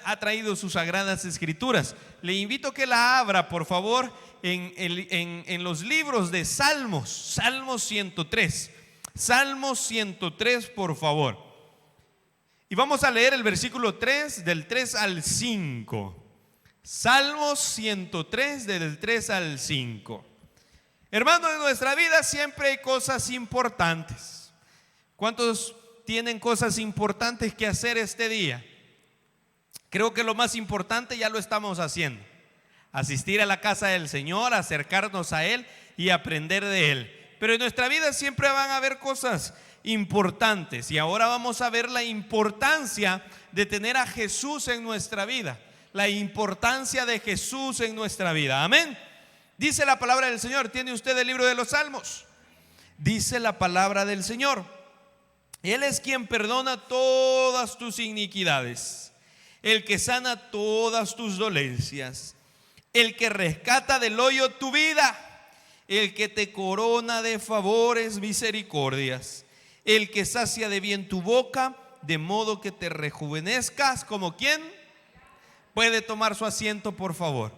ha traído sus sagradas escrituras, le invito a que la abra, por favor, en los libros de Salmos, Salmos 103. Salmos 103, por favor. Y vamos a leer el versículo 3, del 3 al 5. Salmos 103, del 3 al 5. Hermanos, en nuestra vida siempre hay cosas importantes. ¿Cuántos tienen cosas importantes que hacer este día? Creo que lo más importante ya lo estamos haciendo: asistir a la casa del Señor, acercarnos a Él y aprender de Él. Pero en nuestra vida siempre van a haber cosas importantes, y ahora vamos a ver la importancia de tener a Jesús en nuestra vida, la importancia de Jesús en nuestra vida. Amén. Dice la palabra del Señor. ¿Tiene usted el libro de los Salmos? Dice la palabra del Señor: Él es quien perdona todas tus iniquidades, el que sana todas tus dolencias, el que rescata del hoyo tu vida, el que te corona de favores, misericordias, el que sacia de bien tu boca, de modo que te rejuvenezcas. ¿Como quién? Puede tomar su asiento, por favor.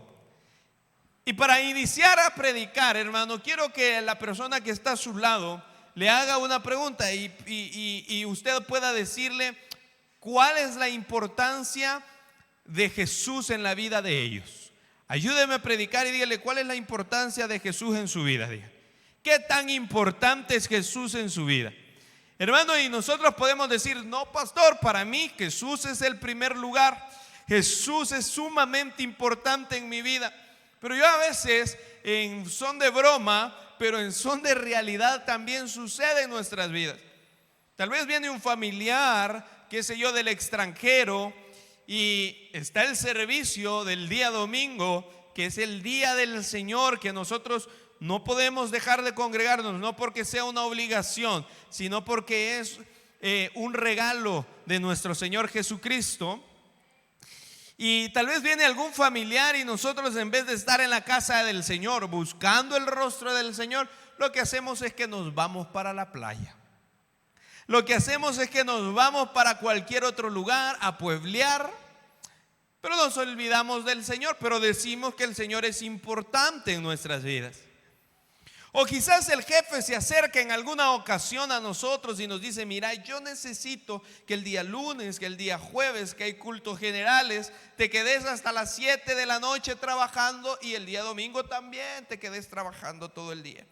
Y para iniciar a predicar, hermano, quiero que la persona que está a su lado le haga una pregunta y usted pueda decirle cuál es la importancia de Jesús en la vida de ellos. Ayúdeme a predicar y dígale cuál es la importancia de Jesús en su vida. Diga, ¿qué tan importante es Jesús en su vida? Hermano, y nosotros podemos decir: no, pastor, para mí Jesús es el primer lugar. Jesús es sumamente importante en mi vida. Pero yo a veces, en son de broma, pero en son de realidad, también sucede en nuestras vidas. Tal vez viene un familiar, qué sé yo, del extranjero, y está el servicio del día domingo, que es el día del Señor, que nosotros no podemos dejar de congregarnos, no porque sea una obligación, sino porque es un regalo de nuestro Señor Jesucristo. Y tal vez viene algún familiar y nosotros, en vez de estar en la casa del Señor buscando el rostro del Señor, lo que hacemos es que nos vamos para la playa. Lo que hacemos es que nos vamos para cualquier otro lugar a pueblear, pero nos olvidamos del Señor, pero decimos que el Señor es importante en nuestras vidas. O quizás el jefe se acerca en alguna ocasión a nosotros y nos dice: mira, yo necesito que el día lunes, que el día jueves, que hay cultos generales, te quedes hasta las 7 de la noche trabajando, y el día domingo también te quedes trabajando todo el día.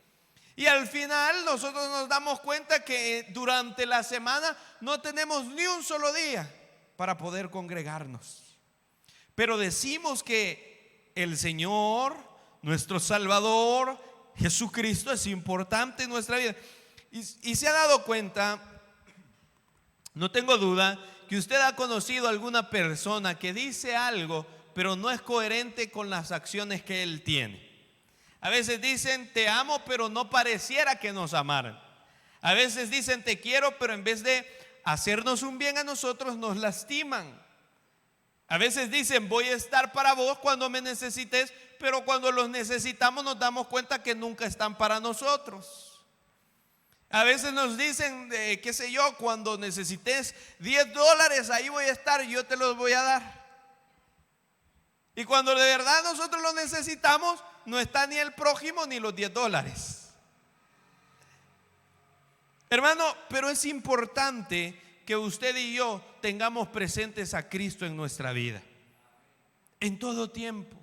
Y al final nosotros nos damos cuenta que durante la semana no tenemos ni un solo día para poder congregarnos. Pero decimos que el Señor, nuestro Salvador, Jesucristo, es importante en nuestra vida. Y se ha dado cuenta, no tengo duda, que usted ha conocido a alguna persona que dice algo, pero no es coherente con las acciones que él tiene. A veces dicen: te amo, pero no pareciera que nos amaran. A veces dicen: te quiero, pero en vez de hacernos un bien a nosotros, nos lastiman. A veces dicen: voy a estar para vos cuando me necesites, pero cuando los necesitamos nos damos cuenta que nunca están para nosotros. A veces nos dicen, qué sé yo, cuando necesites $10, ahí voy a estar y yo te los voy a dar. Y cuando de verdad nosotros los necesitamos, no está ni el prójimo ni los $10. Hermano, pero es importante que usted y yo tengamos presentes a Cristo en nuestra vida. En todo tiempo,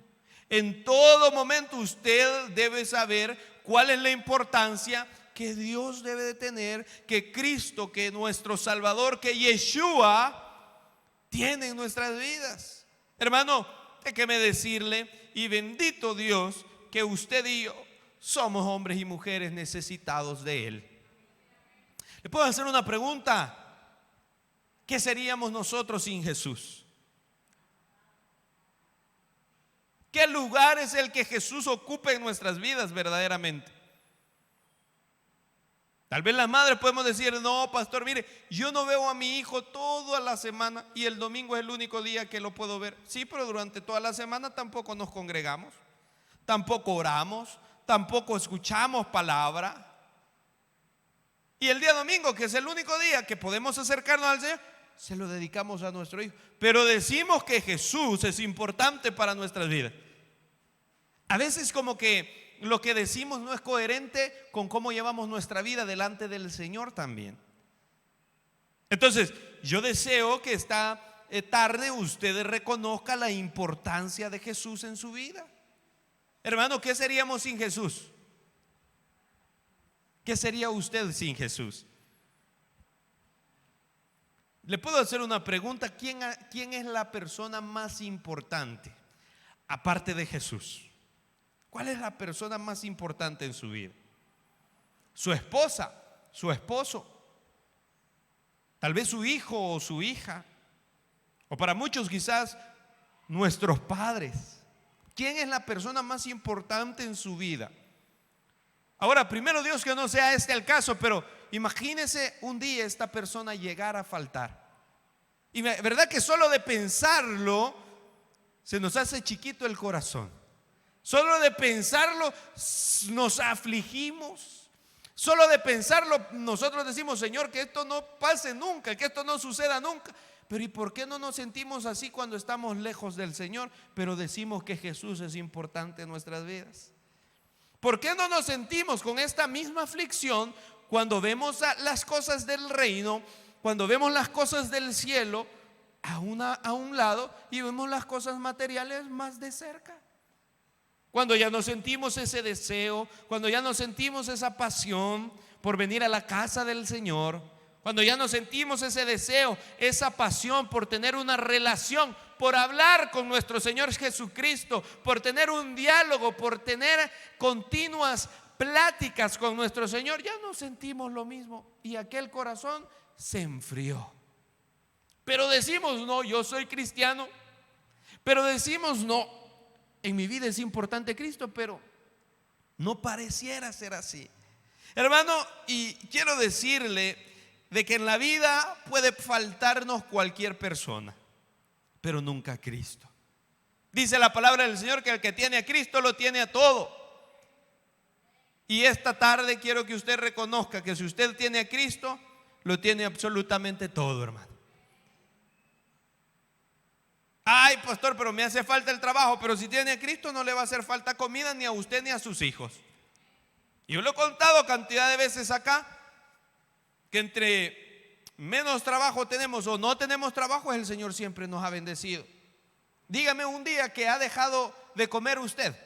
en todo momento, usted debe saber cuál es la importancia que Dios debe de tener, que Cristo, que nuestro Salvador, que Yeshua tiene en nuestras vidas. Hermano, déjeme decirle, y bendito Dios, que usted y yo somos hombres y mujeres necesitados de Él. ¿Le puedo hacer una pregunta? ¿Qué seríamos nosotros sin Jesús? ¿Qué lugar es el que Jesús ocupa en nuestras vidas verdaderamente? Tal vez las madres podemos decir: no, pastor, mire, yo no veo a mi hijo toda la semana y el domingo es el único día que lo puedo ver. Sí, pero durante toda la semana tampoco nos congregamos, tampoco oramos, tampoco escuchamos palabra. Y el día domingo, que es el único día que podemos acercarnos al Señor, se lo dedicamos a nuestro hijo. Pero decimos que Jesús es importante para nuestras vidas. A veces como que lo que decimos no es coherente con cómo llevamos nuestra vida delante del Señor también. Entonces, yo deseo que esta tarde usted reconozca la importancia de Jesús en su vida. Hermano, ¿qué seríamos sin Jesús? ¿Qué sería usted sin Jesús? Le puedo hacer una pregunta. ¿Quién es la persona más importante aparte de Jesús? ¿Cuál es la persona más importante en su vida? ¿Su esposa? ¿Su esposo? Tal vez su hijo o su hija. O para muchos quizás nuestros padres. ¿Quién es la persona más importante en su vida? Ahora, primero Dios que no sea este el caso, pero imagínese un día esta persona llegar a faltar. Y verdad que solo de pensarlo se nos hace chiquito el corazón. Solo de pensarlo nos afligimos. Solo de pensarlo nosotros decimos, Señor, que esto no pase nunca, que esto no suceda nunca. Pero ¿y por qué no nos sentimos así cuando estamos lejos del Señor, pero decimos que Jesús es importante en nuestras vidas? ¿Por qué no nos sentimos con esta misma aflicción cuando vemos las cosas del reino, cuando vemos las cosas del cielo a un lado y vemos las cosas materiales más de cerca? Cuando ya no sentimos ese deseo, cuando ya no sentimos esa pasión por venir a la casa del Señor, cuando ya no sentimos ese deseo, esa pasión por tener una relación, por hablar con nuestro Señor Jesucristo, por tener un diálogo, por tener continuas pláticas con nuestro Señor, ya no sentimos lo mismo y aquel corazón se enfrió. Pero decimos, no, yo soy cristiano, pero decimos, no, en mi vida es importante Cristo, pero no pareciera ser así. Hermano, y quiero decirle de que en la vida puede faltarnos cualquier persona, pero nunca Cristo. Dice la palabra del Señor que el que tiene a Cristo lo tiene a todo. Y esta tarde quiero que usted reconozca que si usted tiene a Cristo, lo tiene absolutamente todo, hermano. Ay, pastor, pero me hace falta el trabajo. Pero si tiene a Cristo no le va a hacer falta comida ni a usted ni a sus hijos. Yo lo he contado cantidad de veces acá, que entre menos trabajo tenemos o no tenemos trabajo, el Señor siempre nos ha bendecido. Dígame un día que ha dejado de comer usted.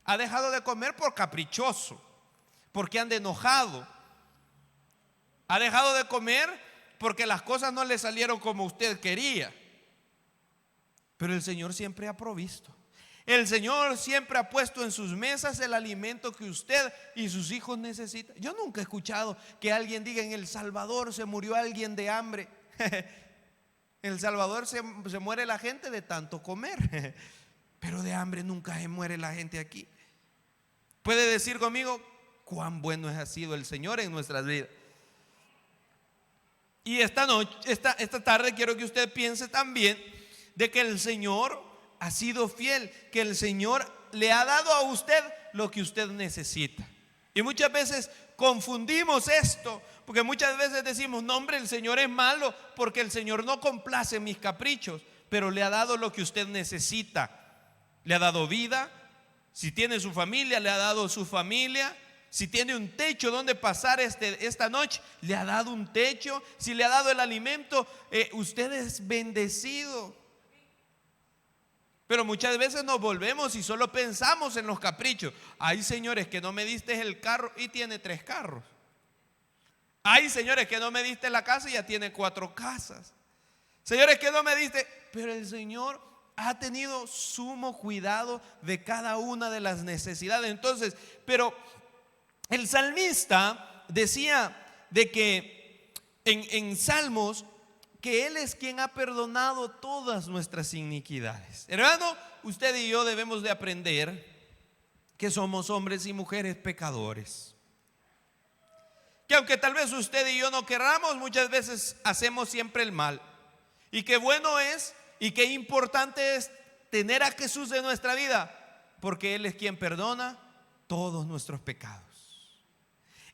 Ha dejado de comer por caprichoso, porque anda enojado. Ha dejado de comer porque las cosas no le salieron como usted quería. Pero el Señor siempre ha provisto. El Señor siempre ha puesto en sus mesas el alimento que usted y sus hijos necesitan. Yo nunca he escuchado que alguien diga, en El Salvador se murió alguien de hambre. En El Salvador se muere la gente de tanto comer, pero de hambre nunca se muere la gente aquí. Puede decir conmigo cuán bueno ha sido el Señor en nuestras vidas. Y esta tarde quiero que usted piense también de que el Señor ha sido fiel, que el Señor le ha dado a usted lo que usted necesita. Y muchas veces confundimos esto, porque muchas veces decimos, no hombre, el Señor es malo porque el Señor no complace mis caprichos, pero le ha dado lo que usted necesita. Le ha dado vida. Si tiene su familia, le ha dado su familia. Si tiene un techo donde pasar esta noche, le ha dado un techo. Si le ha dado el alimento, usted es bendecido. Pero muchas veces nos volvemos y solo pensamos en los caprichos. Hay señores que no me diste el carro y tiene 3 carros. Hay señores que no me diste la casa y ya tiene 4 casas. Señores que no me diste, pero el Señor ha tenido sumo cuidado de cada una de las necesidades. Entonces, pero el salmista decía de que en Salmos, que Él es quien ha perdonado todas nuestras iniquidades. Hermano, usted y yo debemos de aprender que somos hombres y mujeres pecadores. Que aunque tal vez usted y yo no querramos, muchas veces hacemos siempre el mal. Y qué bueno es y qué importante es tener a Jesús en nuestra vida, porque Él es quien perdona todos nuestros pecados.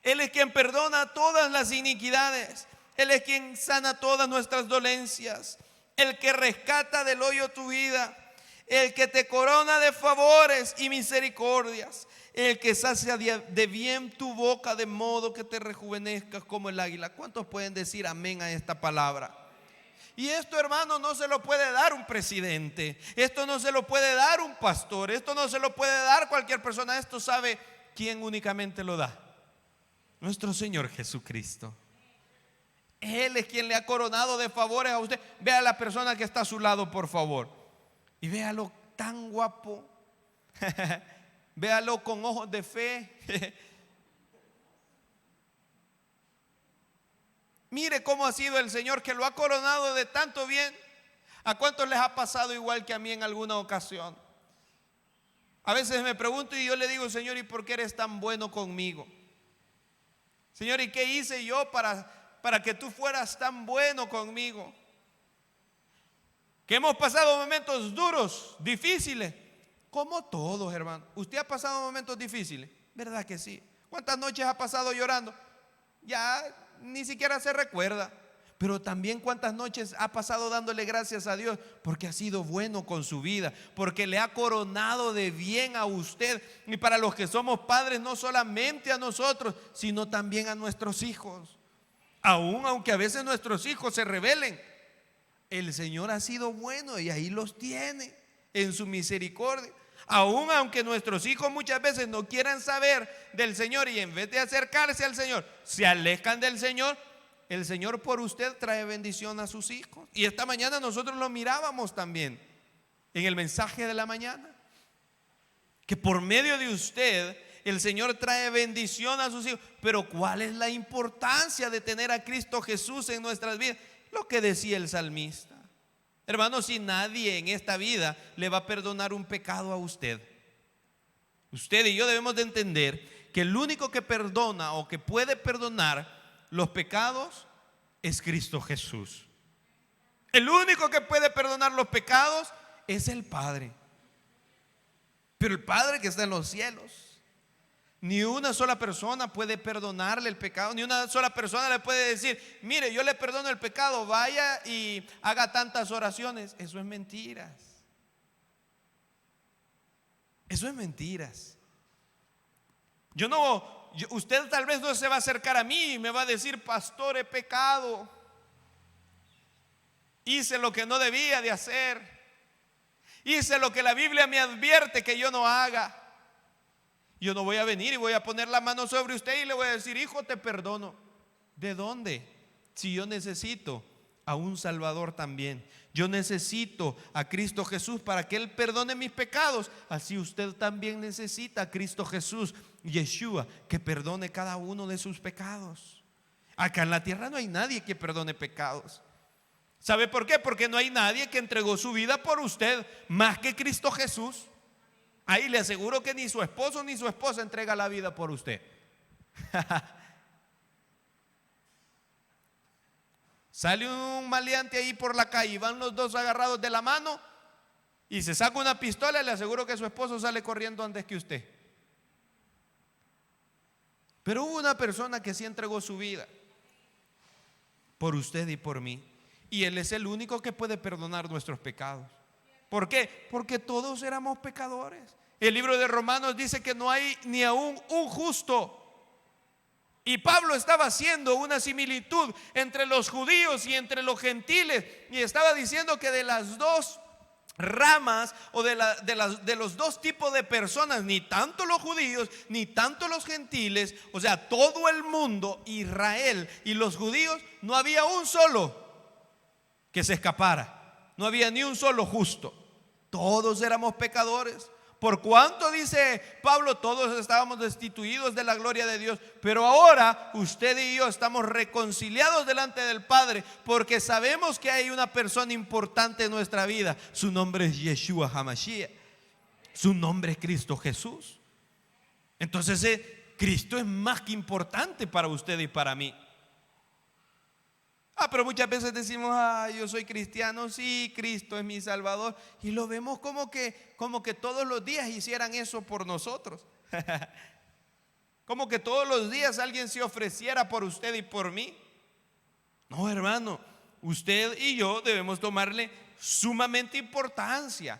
Él es quien perdona todas las iniquidades. Él es quien sana todas nuestras dolencias, el que rescata del hoyo tu vida, el que te corona de favores y misericordias, el que sacia de bien tu boca de modo que te rejuvenezcas como el águila. ¿Cuántos pueden decir amén a esta palabra? Y esto, hermano, no se lo puede dar un presidente, esto no se lo puede dar un pastor, esto no se lo puede dar cualquier persona. Esto sabe quién únicamente lo da: nuestro Señor Jesucristo. Él es quien le ha coronado de favores a usted. Vea a la persona que está a su lado, por favor, y véalo tan guapo. Véalo con ojos de fe. Mire cómo ha sido el Señor, que lo ha coronado de tanto bien. ¿A cuántos les ha pasado igual que a mí en alguna ocasión? A veces me pregunto y yo le digo: Señor, ¿y por qué eres tan bueno conmigo? Señor, ¿y qué hice yo para que tú fueras tan bueno conmigo? Que hemos pasado momentos duros, difíciles, como todos, hermano. ¿Usted ha pasado momentos difíciles? ¿Verdad que sí? ¿Cuántas noches ha pasado llorando? Ya ni siquiera se recuerda. Pero también cuántas noches ha pasado dándole gracias a Dios porque ha sido bueno con su vida, porque le ha coronado de bien a usted. Y para los que somos padres, no solamente a nosotros, sino también a nuestros hijos. Aunque a veces nuestros hijos se rebelen, el Señor ha sido bueno y ahí los tiene en su misericordia. Aunque nuestros hijos muchas veces no quieran saber del Señor y en vez de acercarse al Señor, se alejan del Señor, el Señor por usted trae bendición a sus hijos. Y esta mañana nosotros lo mirábamos también en el mensaje de la mañana, que por medio de usted el Señor trae bendición a sus hijos. Pero ¿cuál es la importancia de tener a Cristo Jesús en nuestras vidas? Lo que decía el salmista: hermano, si nadie en esta vida le va a perdonar un pecado a usted, usted y yo debemos de entender que el único que perdona o que puede perdonar los pecados es Cristo Jesús. El único que puede perdonar los pecados es el Padre. Pero el Padre que está en los cielos, ni una sola persona puede perdonarle el pecado, ni una sola persona le puede decir: mire, yo le perdono el pecado, vaya y haga tantas oraciones. Eso es mentiras. Eso es mentiras. Usted tal vez no se va a acercar a mí y me va a decir: pastor, he pecado, hice lo que no debía de hacer, hice lo que la Biblia me advierte que yo no haga. Yo no voy a venir y voy a poner la mano sobre usted y le voy a decir: hijo, te perdono. ¿De dónde? Si yo necesito a un Salvador también. Yo necesito a Cristo Jesús para que Él perdone mis pecados. Así usted también necesita a Cristo Jesús, Yeshua, que perdone cada uno de sus pecados. Acá en la tierra no hay nadie que perdone pecados. ¿Sabe por qué? Porque no hay nadie que entregó su vida por usted más que Cristo Jesús. Ahí le aseguro que ni su esposo ni su esposa entrega la vida por usted. Sale un maleante ahí por la calle y van los dos agarrados de la mano y se saca una pistola, y le aseguro que su esposo sale corriendo antes que usted. Pero hubo una persona que sí entregó su vida por usted y por mí, y Él es el único que puede perdonar nuestros pecados. ¿Por qué? Porque todos éramos pecadores. El libro de Romanos dice que no hay ni aún un justo. Y Pablo estaba haciendo una similitud entre los judíos y entre los gentiles, y estaba diciendo que de las dos ramas o de los dos tipos de personas, ni tanto los judíos ni tanto los gentiles, o sea, todo el mundo, Israel y los judíos, no había un solo que se escapara, no había ni un solo justo. Todos éramos pecadores. Por cuanto, dice Pablo, todos estábamos destituidos de la gloria de Dios. Pero ahora usted y yo estamos reconciliados delante del Padre, porque sabemos que hay una persona importante en nuestra vida. Su nombre es Yeshua HaMashiach. Su nombre es Cristo Jesús. Entonces Cristo es más que importante para usted y para mí. Pero muchas veces decimos: yo soy cristiano, sí, Cristo es mi Salvador, y lo vemos como que todos los días hicieran eso por nosotros. Como que todos los días alguien se ofreciera por usted y por mí. No, hermano, usted y yo debemos tomarle sumamente importancia.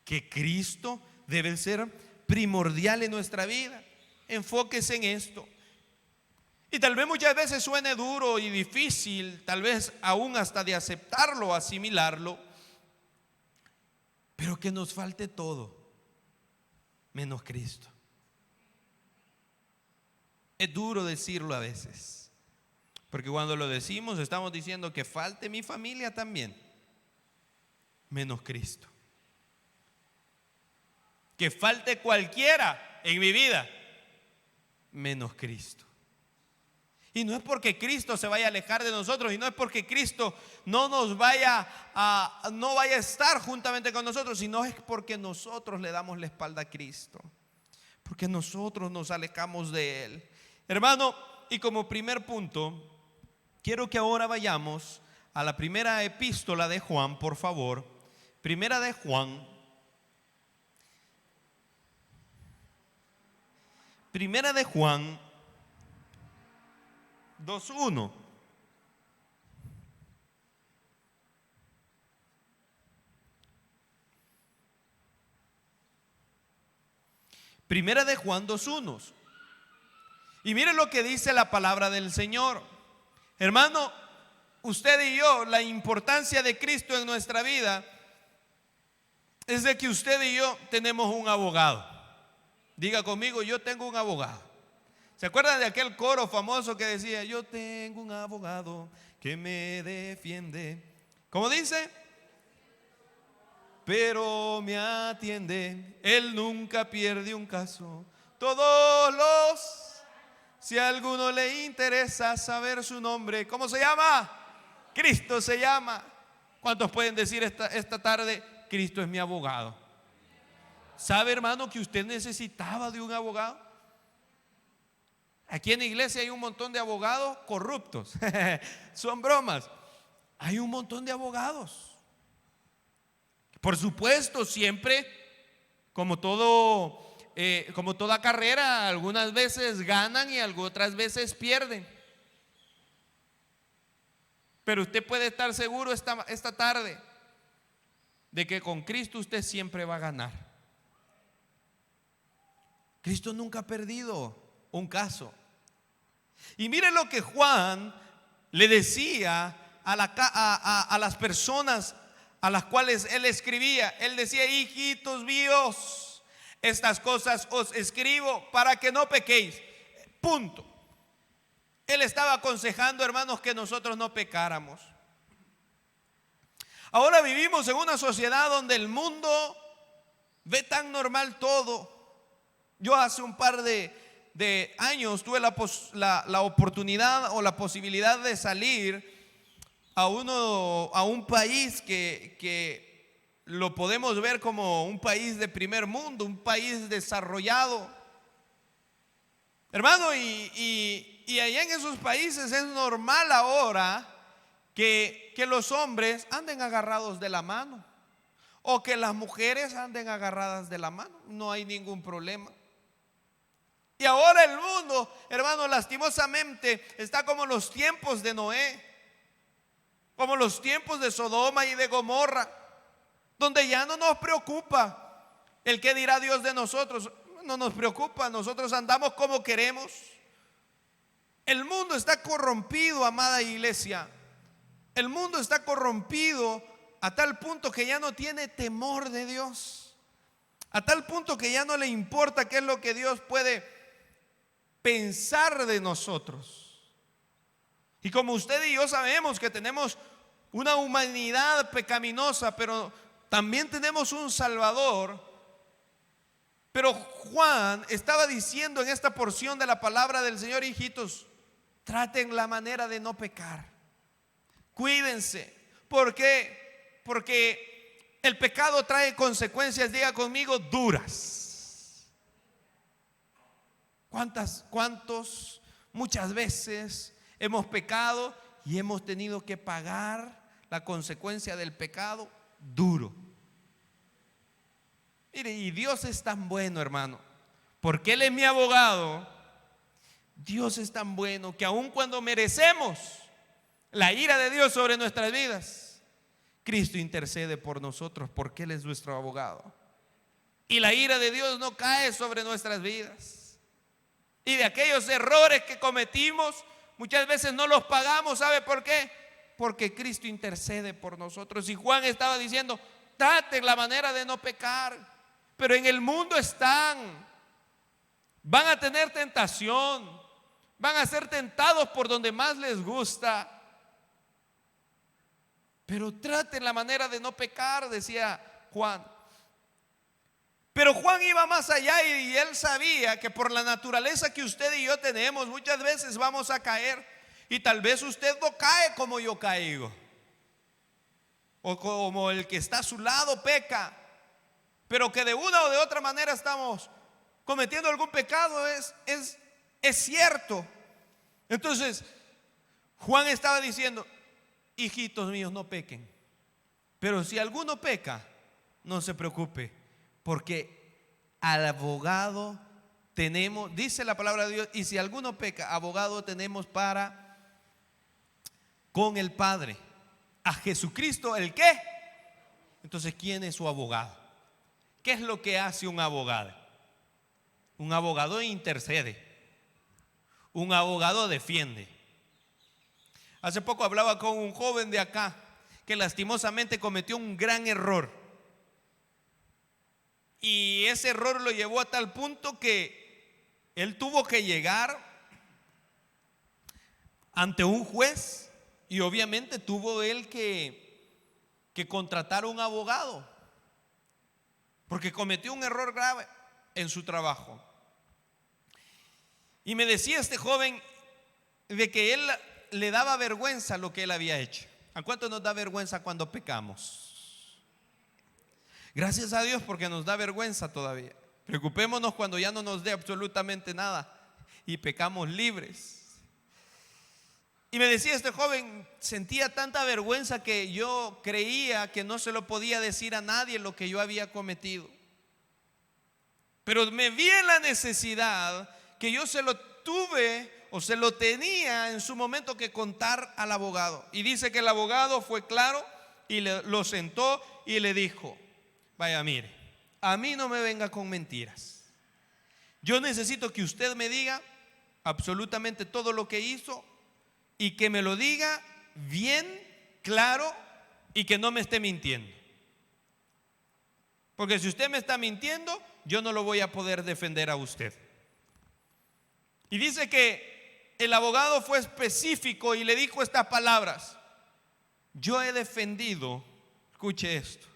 Que Cristo debe ser primordial en nuestra vida. Enfóquese en esto. Y tal vez muchas veces suene duro y difícil, tal vez aún hasta de aceptarlo, asimilarlo, pero que nos falte todo menos Cristo. Es duro decirlo a veces, porque cuando lo decimos estamos diciendo que falte mi familia también, menos Cristo. Que falte cualquiera en mi vida, menos Cristo. Y no es porque Cristo se vaya a alejar de nosotros, y no es porque Cristo no vaya a estar juntamente con nosotros, sino es porque nosotros le damos la espalda a Cristo, porque nosotros nos alejamos de Él. Hermano, y como primer punto, quiero que ahora vayamos a la primera epístola de Juan, por favor. Primera de Juan. Primera de Juan 2:1. Primera de Juan 2:1. Y mire lo que dice la palabra del Señor. Hermano, usted y yo, la importancia de Cristo en nuestra vida es de que usted y yo tenemos un abogado. Diga conmigo, yo tengo un abogado. ¿Se acuerdan de aquel coro famoso que decía: yo tengo un abogado que me defiende? ¿Cómo dice? Pero me atiende, él nunca pierde un caso. Si a alguno le interesa saber su nombre, ¿cómo se llama? Cristo se llama. ¿Cuántos pueden decir esta tarde: Cristo es mi abogado? ¿Sabe, hermano, que usted necesitaba de un abogado? Aquí en la iglesia hay un montón de abogados corruptos. Son bromas. Hay un montón de abogados. Por supuesto, siempre, como toda carrera, algunas veces ganan y otras veces pierden. Pero usted puede estar seguro esta tarde de que con Cristo usted siempre va a ganar. Cristo nunca ha perdido un caso. Y mire lo que Juan le decía a las personas a las cuales él escribía. Él decía: hijitos míos, estas cosas os escribo para que no pequéis. Punto. Él estaba aconsejando, hermanos, que nosotros no pecáramos. Ahora vivimos en una sociedad donde el mundo ve tan normal todo. Yo hace un par de años tuve la oportunidad o la posibilidad de salir a un país que lo podemos ver como un país de primer mundo, un país desarrollado. Hermano, y allá en esos países es normal ahora que los hombres anden agarrados de la mano, o que las mujeres anden agarradas de la mano. No hay ningún problema. Y ahora el mundo, hermano, lastimosamente está como los tiempos de Noé, como los tiempos de Sodoma y de Gomorra, donde ya no nos preocupa el qué dirá Dios de nosotros. No nos preocupa, nosotros andamos como queremos. El mundo está corrompido, amada iglesia. El mundo está corrompido a tal punto que ya no tiene temor de Dios, a tal punto que ya no le importa qué es lo que Dios puede pensar de nosotros. Y como usted y yo sabemos que tenemos una humanidad pecaminosa, pero también tenemos un Salvador. Pero Juan estaba diciendo en esta porción de la palabra del Señor: hijitos, traten la manera de no pecar. Cuídense. ¿Por qué? Porque el pecado trae consecuencias, diga conmigo, duras. ¿Cuántos muchas veces hemos pecado y hemos tenido que pagar la consecuencia del pecado duro? Mire, y Dios es tan bueno, hermano, porque Él es mi abogado. Dios es tan bueno que aun cuando merecemos, la ira de Dios sobre nuestras vidas, Cristo intercede por nosotros porque Él es nuestro abogado. Y la ira de Dios no cae sobre nuestras vidas. Y de aquellos errores que cometimos, muchas veces no los pagamos. ¿Sabe por qué? Porque Cristo intercede por nosotros. Y Juan estaba diciendo, traten la manera de no pecar. Pero en el mundo van a tener tentación, van a ser tentados por donde más les gusta. Pero traten la manera de no pecar, decía Juan. Pero Juan iba más allá y él sabía que por la naturaleza que usted y yo tenemos, muchas veces vamos a caer. Y tal vez usted no cae como yo caigo, o como el que está a su lado peca, pero que de una o de otra manera estamos cometiendo algún pecado, es cierto. Entonces Juan estaba diciendo, hijitos míos, no pequen. Pero si alguno peca, no se preocupe, porque al abogado tenemos, dice la palabra de Dios, y si alguno peca, abogado tenemos con el Padre, a Jesucristo, ¿el qué? Entonces, ¿quién es su abogado? ¿Qué es lo que hace un abogado? Un abogado intercede, un abogado defiende. Hace poco hablaba con un joven de acá que lastimosamente cometió un gran error. Y ese error lo llevó a tal punto que él tuvo que llegar ante un juez y obviamente tuvo él que contratar un abogado porque cometió un error grave en su trabajo. Y me decía este joven de que él le daba vergüenza lo que él había hecho. ¿A cuánto nos da vergüenza cuando pecamos? Gracias a Dios porque nos da vergüenza todavía. Preocupémonos cuando ya no nos dé absolutamente nada y pecamos libres. Y me decía este joven, sentía tanta vergüenza que yo creía que no se lo podía decir a nadie lo que yo había cometido. Pero me vi en la necesidad que yo se lo tuve o se lo tenía en su momento que contar al abogado. Y dice que el abogado fue claro y lo sentó y le dijo, vaya, mire, a mí no me venga con mentiras. Yo necesito que usted me diga absolutamente todo lo que hizo y que me lo diga bien, claro, y que no me esté mintiendo. Porque si usted me está mintiendo, yo no lo voy a poder defender a usted. Y dice que el abogado fue específico y le dijo estas palabras: yo he defendido, escuche esto,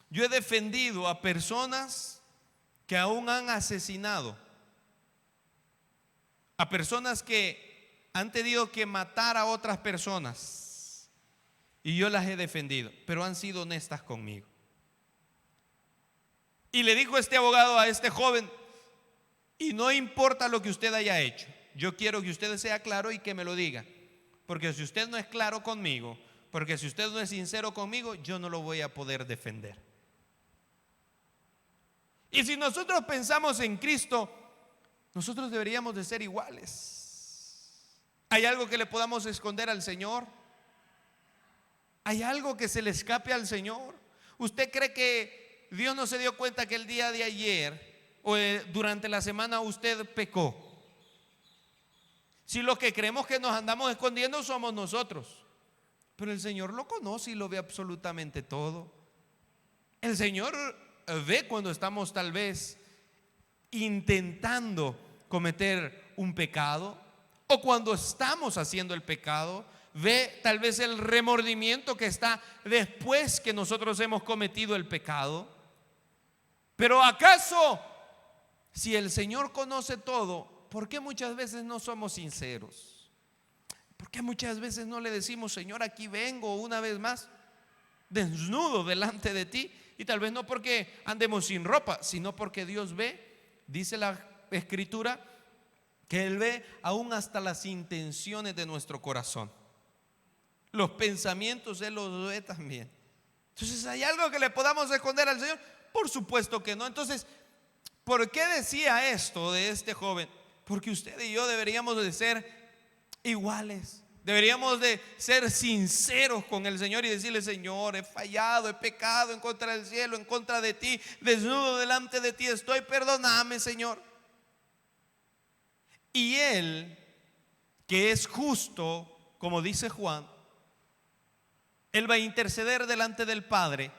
yo he defendido a personas que aún han asesinado, a personas que han tenido que matar a otras personas, y yo las he defendido, pero han sido honestas conmigo. Y le dijo este abogado a este joven: y no importa lo que usted haya hecho, yo quiero que usted sea claro y que me lo diga, porque si usted no es claro conmigo, porque si usted no es sincero conmigo, yo no lo voy a poder defender. Y si nosotros pensamos en Cristo, nosotros deberíamos de ser iguales. ¿Hay algo que le podamos esconder al Señor? ¿Hay algo que se le escape al Señor? ¿Usted cree que Dios no se dio cuenta que el día de ayer o durante la semana usted pecó? Si lo que creemos que nos andamos escondiendo somos nosotros, pero el Señor lo conoce y lo ve absolutamente todo. El Señor ve cuando estamos tal vez intentando cometer un pecado, o cuando estamos haciendo el pecado. Ve tal vez el remordimiento que está después que nosotros hemos cometido el pecado. Pero ¿acaso, si el Señor conoce todo, por qué muchas veces no somos sinceros? ¿Por qué muchas veces no le decimos: Señor, aquí vengo una vez más desnudo delante de ti? Y tal vez no porque andemos sin ropa, sino porque Dios ve, dice la Escritura, que Él ve aún hasta las intenciones de nuestro corazón. Los pensamientos Él los ve también. Entonces, ¿hay algo que le podamos esconder al Señor? Por supuesto que no. Entonces, ¿por qué decía esto de este joven? Porque usted y yo deberíamos de ser iguales. Deberíamos de ser sinceros con el Señor y decirle: Señor, he fallado, he pecado en contra del cielo, en contra de ti, desnudo delante de ti estoy, perdóname, Señor. Y Él, que es justo, como dice Juan, Él va a interceder delante del Padre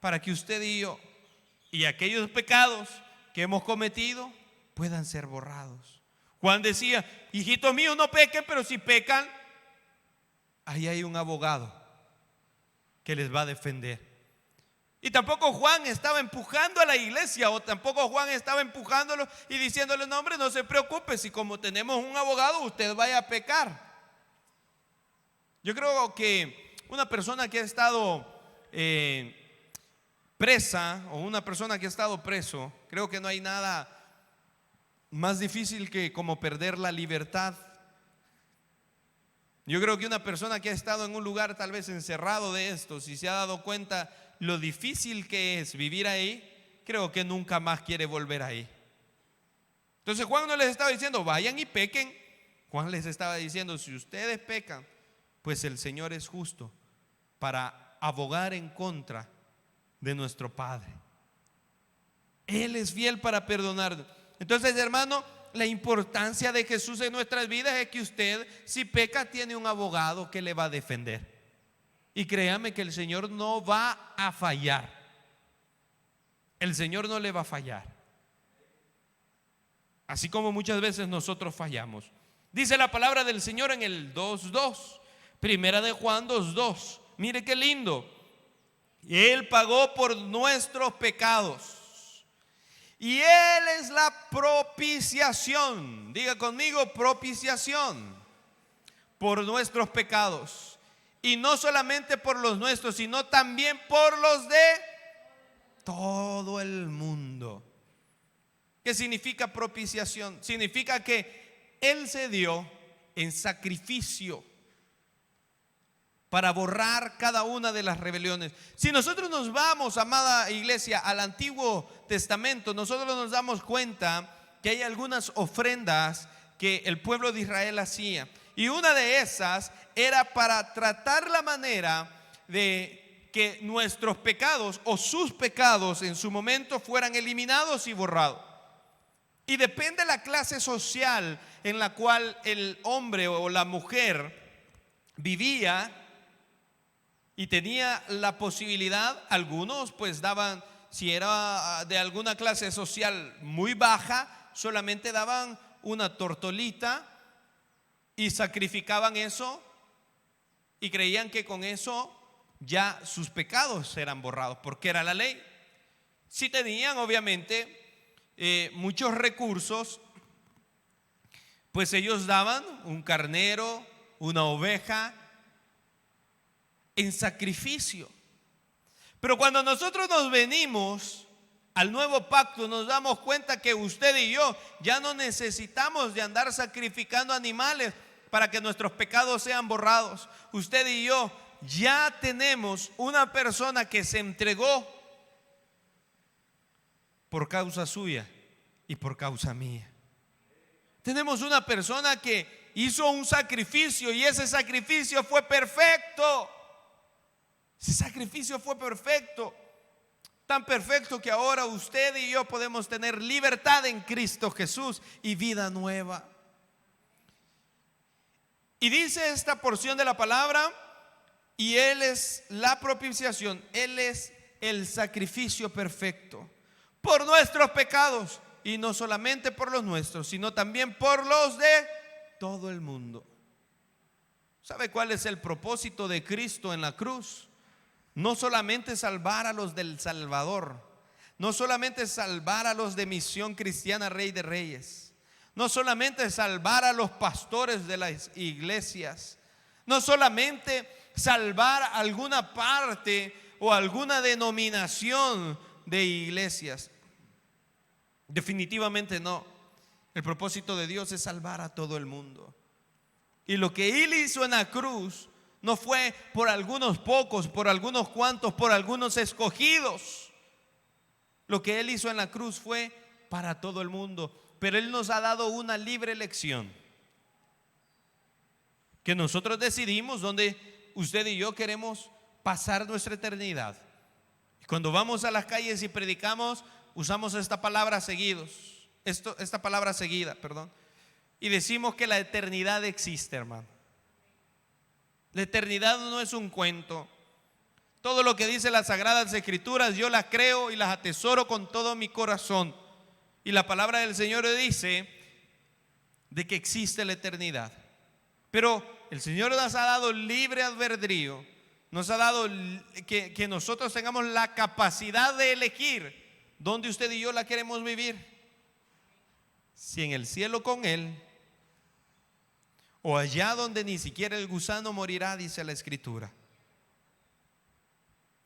para que usted y yo y aquellos pecados que hemos cometido puedan ser borrados. Juan decía: hijitos míos, no pequen, pero si pecan, ahí hay un abogado que les va a defender. Y tampoco Juan estaba empujando a la iglesia, o tampoco Juan estaba empujándolo y diciéndole: no, hombre, no se preocupe, si como tenemos un abogado, usted vaya a pecar. Yo creo que una persona que ha estado presa, o una persona que ha estado preso, creo que no hay nada más difícil que como perder la libertad. Yo creo que una persona que ha estado en un lugar tal vez encerrado de estos y se ha dado cuenta lo difícil que es vivir ahí, creo que nunca más quiere volver ahí. Entonces Juan no les estaba diciendo: vayan y pequen. Juan les estaba diciendo: si ustedes pecan, pues el Señor es justo para abogar en contra de nuestro Padre. Él es fiel para perdonar. Entonces, hermano, la importancia de Jesús en nuestras vidas es que usted, si peca, tiene un abogado que le va a defender. Y créame que el Señor no va a fallar. El Señor no le va a fallar. Así como muchas veces nosotros fallamos. Dice la palabra del Señor en el 2:2, Primera de Juan 2:2. Mire qué lindo. Él pagó por nuestros pecados. Y Él es la propiciación. Diga conmigo: propiciación. Por nuestros pecados. Y no solamente por los nuestros, sino también por los de todo el mundo. ¿Qué significa propiciación? Significa que Él se dio en sacrificio para borrar cada una de las rebeliones. Si nosotros nos vamos, amada iglesia, al Antiguo Testamento, nosotros nos damos cuenta que hay algunas ofrendas que el pueblo de Israel hacía. Y una de esas era para tratar la manera de que nuestros pecados o sus pecados en su momento fueran eliminados y borrados. Y depende de la clase social en la cual el hombre o la mujer vivía y tenía la posibilidad, algunos pues daban, si era de alguna clase social muy baja, solamente daban una tortolita y sacrificaban eso y creían que con eso ya sus pecados eran borrados, porque era la ley. Si tenían obviamente muchos recursos, pues ellos daban un carnero, una oveja en sacrificio. Pero cuando nosotros nos venimos al nuevo pacto, nos damos cuenta que usted y yo ya no necesitamos de andar sacrificando animales para que nuestros pecados sean borrados. Usted y yo ya tenemos una persona que se entregó por causa suya y por causa mía. Tenemos una persona que hizo un sacrificio y ese sacrificio fue perfecto. Ese sacrificio fue perfecto, tan perfecto que ahora usted y yo podemos tener libertad en Cristo Jesús y vida nueva. Y dice esta porción de la palabra: y Él es la propiciación, Él es el sacrificio perfecto por nuestros pecados, y no solamente por los nuestros, sino también por los de todo el mundo. ¿Sabe cuál es el propósito de Cristo en la cruz? No solamente salvar a los del Salvador, no solamente salvar a los de Misión Cristiana Rey de Reyes, no solamente salvar a los pastores de las iglesias, no solamente salvar alguna parte o alguna denominación de iglesias. Definitivamente no. El propósito de Dios es salvar a todo el mundo. Y lo que Él hizo en la cruz no fue por algunos pocos, por algunos cuantos, por algunos escogidos. Lo que Él hizo en la cruz fue para todo el mundo. Pero Él nos ha dado una libre elección. que nosotros decidimos dónde usted y yo queremos pasar nuestra eternidad. Y cuando vamos a las calles y predicamos, usamos esta palabra seguida, y decimos que la eternidad existe, hermano. La eternidad no es un cuento. Todo lo que dice las Sagradas Escrituras yo las creo y las atesoro con todo mi corazón. Y la palabra del Señor dice de que existe la eternidad. Pero el Señor nos ha dado libre albedrío, nos ha dado que nosotros tengamos la capacidad de elegir dónde usted y yo la queremos vivir. Si en el cielo con Él, o allá donde ni siquiera el gusano morirá, dice la Escritura.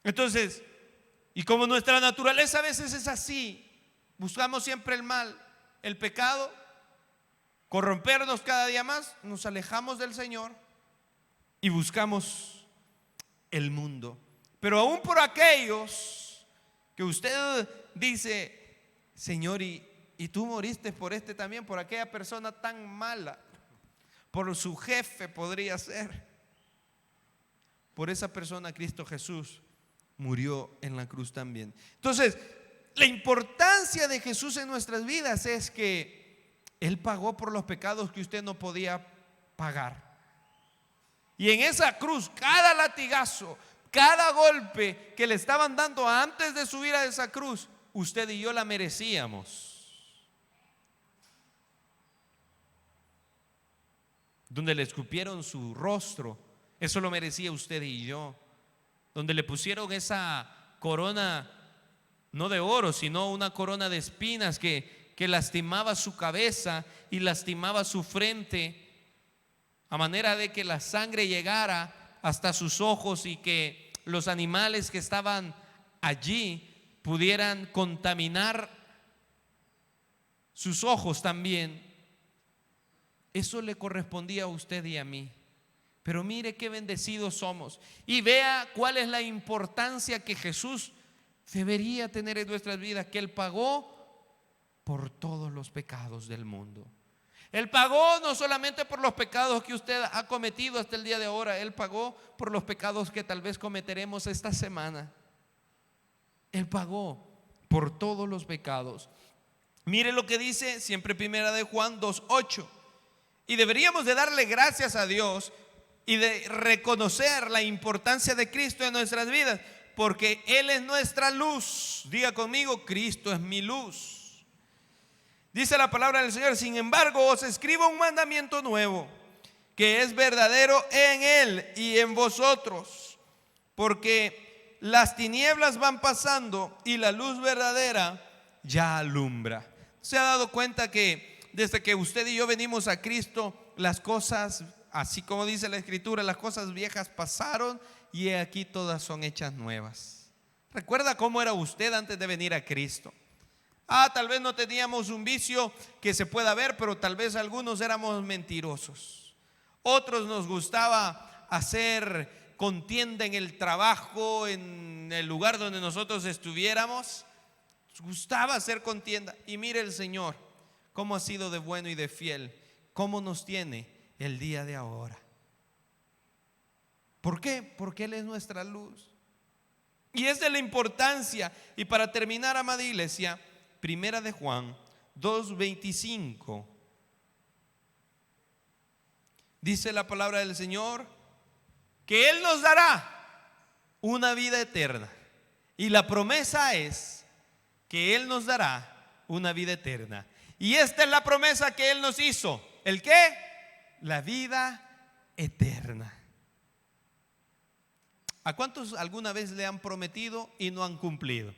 Entonces, y como nuestra naturaleza a veces es así, buscamos siempre el mal, el pecado, corrompernos cada día más, nos alejamos del Señor y buscamos el mundo. Pero aún por aquellos que usted dice, Señor, y tú moriste por este también, por aquella persona tan mala, por su jefe podría ser, por esa persona Cristo Jesús murió en la cruz también. Entonces, la importancia de Jesús en nuestras vidas es que Él pagó por los pecados que usted no podía pagar. Y en esa cruz, cada latigazo, cada golpe que le estaban dando antes de subir a esa cruz, usted y yo la merecíamos. Donde le escupieron su rostro, eso lo merecía usted y yo. Donde le pusieron esa corona, no de oro, sino una corona de espinas que lastimaba su cabeza y lastimaba su frente, a manera de que la sangre llegara hasta sus ojos y que los animales que estaban allí pudieran contaminar sus ojos también. Eso le correspondía a usted y a mí. Pero mire qué bendecidos somos. Y vea cuál es la importancia que Jesús debería tener en nuestras vidas, que Él pagó por todos los pecados del mundo. Él pagó no solamente por los pecados que usted ha cometido hasta el día de ahora, Él pagó por los pecados que tal vez cometeremos esta semana. Él pagó por todos los pecados. Mire lo que dice siempre primera de Juan 2:8. Y deberíamos de darle gracias a Dios y de reconocer la importancia de Cristo en nuestras vidas, porque Él es nuestra luz. Diga conmigo, Cristo es mi luz. Dice la palabra del Señor: sin embargo, os escribo un mandamiento nuevo, que es verdadero en Él y en vosotros, porque las tinieblas van pasando y la luz verdadera ya alumbra. ¿Se ha dado cuenta que desde que usted y yo venimos a Cristo, las cosas, así como dice la Escritura, las cosas viejas pasaron y aquí todas son hechas nuevas? ¿Recuerda cómo era usted antes de venir a Cristo? Tal vez no teníamos un vicio que se pueda ver, pero tal vez algunos éramos mentirosos. Otros nos gustaba hacer contienda en el trabajo, en el lugar donde nosotros estuviéramos. Nos gustaba hacer contienda. Y mire el Señor cómo ha sido de bueno y de fiel, cómo nos tiene el día de ahora. ¿Por qué? Porque Él es nuestra luz. Y esa es la importancia. Y para terminar, amada iglesia, primera de Juan 2:25, dice la palabra del Señor que Él nos dará una vida eterna. Y la promesa es que Él nos dará una vida eterna. Y esta es la promesa que Él nos hizo. ¿El qué? La vida eterna. ¿A cuántos alguna vez le han prometido y no han cumplido?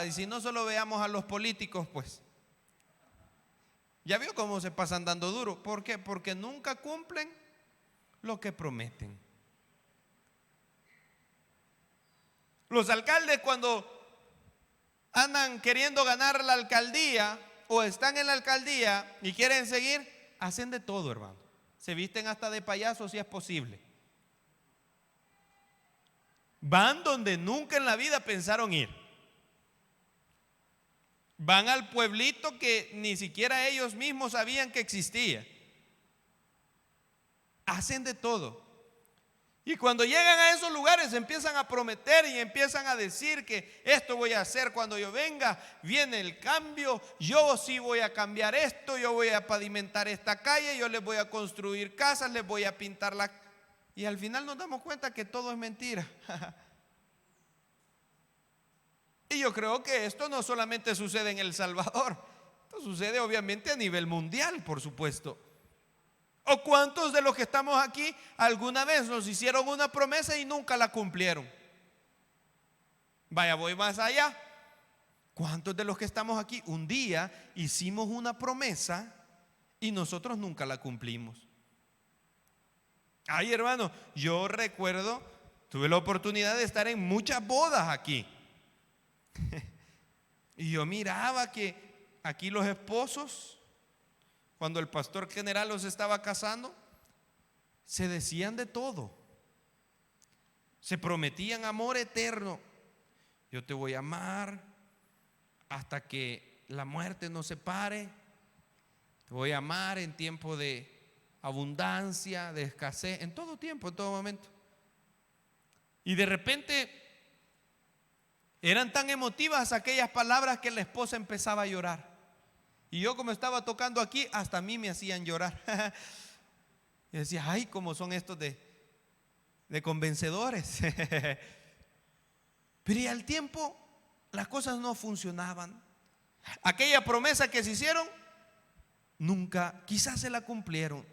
Y si no, solo veamos a los políticos, pues. Ya vio cómo se pasan dando duro. ¿Por qué? Porque nunca cumplen lo que prometen. Los alcaldes, cuando andan queriendo ganar la alcaldía o están en la alcaldía y quieren seguir, hacen de todo, hermano. Se visten hasta de payasos si es posible. Van donde nunca en la vida pensaron ir. Van al pueblito que ni siquiera ellos mismos sabían que existía. hacen de todo. Y cuando llegan a esos lugares empiezan a prometer y empiezan a decir que esto voy a hacer cuando yo venga, viene el cambio, yo sí voy a cambiar esto, yo voy a pavimentar esta calle, yo les voy a construir casas, les voy a pintar la... Y al final nos damos cuenta que todo es mentira. Y yo creo que esto no solamente sucede en El Salvador, esto sucede obviamente a nivel mundial, por supuesto. ¿O cuántos de los que estamos aquí alguna vez nos hicieron una promesa y nunca la cumplieron? Vaya, voy más allá. ¿Cuántos de los que estamos aquí un día hicimos una promesa y nosotros nunca la cumplimos? Ay, hermano, yo recuerdo, tuve la oportunidad de estar en muchas bodas aquí. Y yo miraba que aquí los esposos, cuando el pastor general los estaba casando, se decían de todo. Se prometían amor eterno. Yo te voy a amar hasta que la muerte nos separe. Te voy a amar en tiempo de abundancia, de escasez, en todo tiempo, en todo momento. Y de repente eran tan emotivas aquellas palabras que la esposa empezaba a llorar. Y yo, como estaba tocando aquí, hasta a mí me hacían llorar. Y decía, ay, cómo son estos de convencedores. Pero y al tiempo las cosas no funcionaban. Aquella promesa que se hicieron, nunca, quizás se la cumplieron.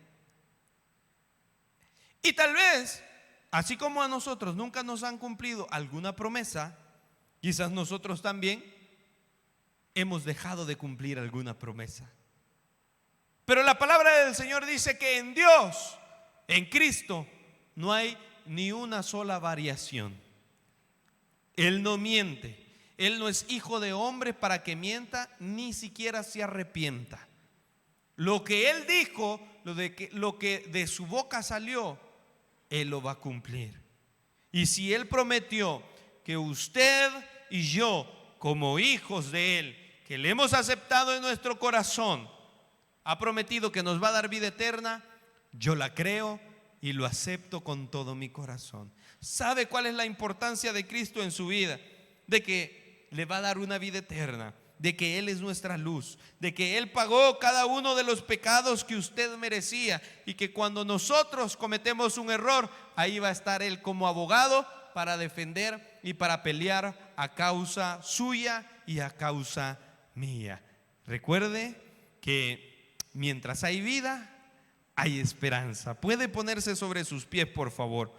Y tal vez, así como a nosotros nunca nos han cumplido alguna promesa, quizás nosotros también hemos dejado de cumplir alguna promesa. Pero la palabra del Señor dice que en Dios, en Cristo, no hay ni una sola variación. Él no miente. Él no es hijo de hombre para que mienta, ni siquiera se arrepienta. Lo que Él dijo, lo que de su boca salió, Él lo va a cumplir. Y si Él prometió que usted y yo, como hijos de Él, que le hemos aceptado en nuestro corazón, ha prometido que nos va a dar vida eterna, yo la creo y lo acepto con todo mi corazón. ¿Sabe cuál es la importancia de Cristo en su vida? De que le va a dar una vida eterna, de que Él es nuestra luz, de que Él pagó cada uno de los pecados que usted merecía y que cuando nosotros cometemos un error, ahí va a estar Él como abogado para defender y para pelear a causa suya y a causa mía. Recuerde que mientras hay vida, hay esperanza. Puede ponerse sobre sus pies, por favor.